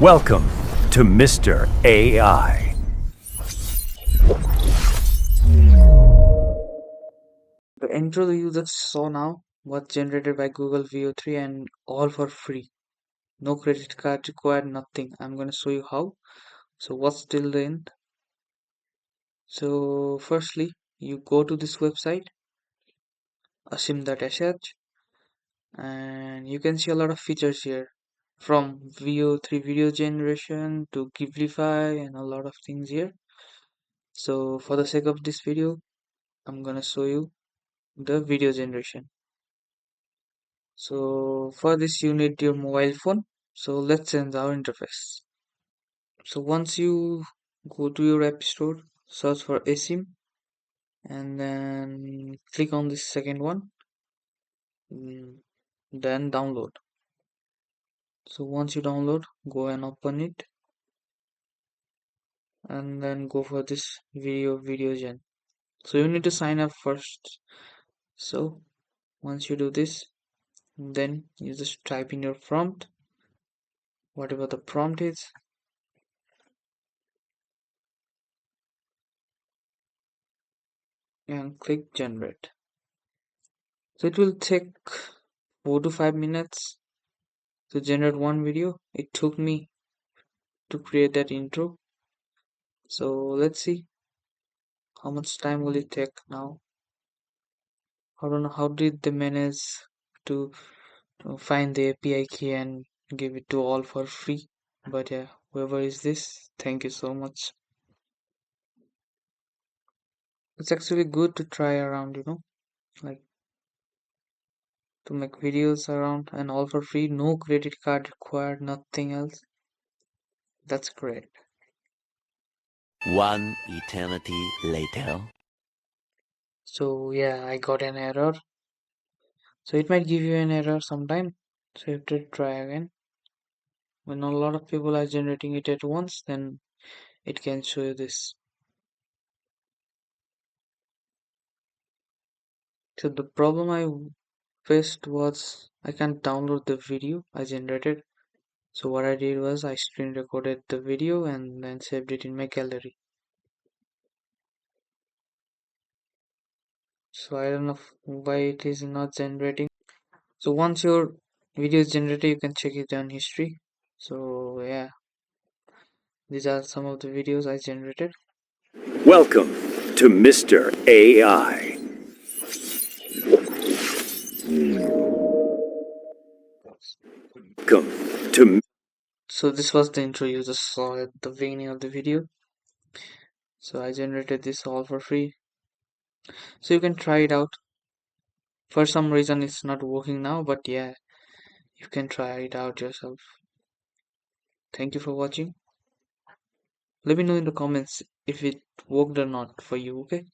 Welcome to Mr. AI. The intro you just saw now was generated by Google Veo3 and all for free. No credit card required, nothing. I'm gonna show you how. So what's till the end? So firstly, you go to this website, asim.sh, and you can see a lot of features here. From Veo3 video generation to Giblify and a lot of things here. So for the sake of this video, I'm gonna show you the video generation. So for this you need your mobile phone. So let's change our interface. So once you go to your app store, search for asim and then click on this second one, mm, then download. So once you download, go and open it and then go for this video gen. So you need to sign up first. So once you do this, then you just type in your prompt, whatever the prompt is, and click generate. So it will take 4 to 5 minutes to generate one video. It took me to create that intro. So let's see how much time will it take now. I don't know how did they manage to find the API key and give it to all for free. But yeah, whoever is this, thank you so much. It's actually good to try around, like to make videos around and all for free, no credit card required, nothing else. That's great. One eternity later. So yeah, I got an error. So it might give you an error sometime. So you have to try again. When a lot of people are generating it at once, then it can show you this. So the problem I faced was I can't download the video I generated. So what I did was I screen recorded the video and then saved it in my gallery. So I don't know why it is not generating. So once your video is generated, you can check it on history. So yeah, these are some of the videos I generated. Welcome to Mr. AI. Welcome to So this was the intro you just saw at the beginning of the video. So I generated this all for free. So you can try it out. For some reason it's not working now, but yeah, you can try it out yourself. Thank you for watching. Let me know in the comments if it worked or not for you, okay?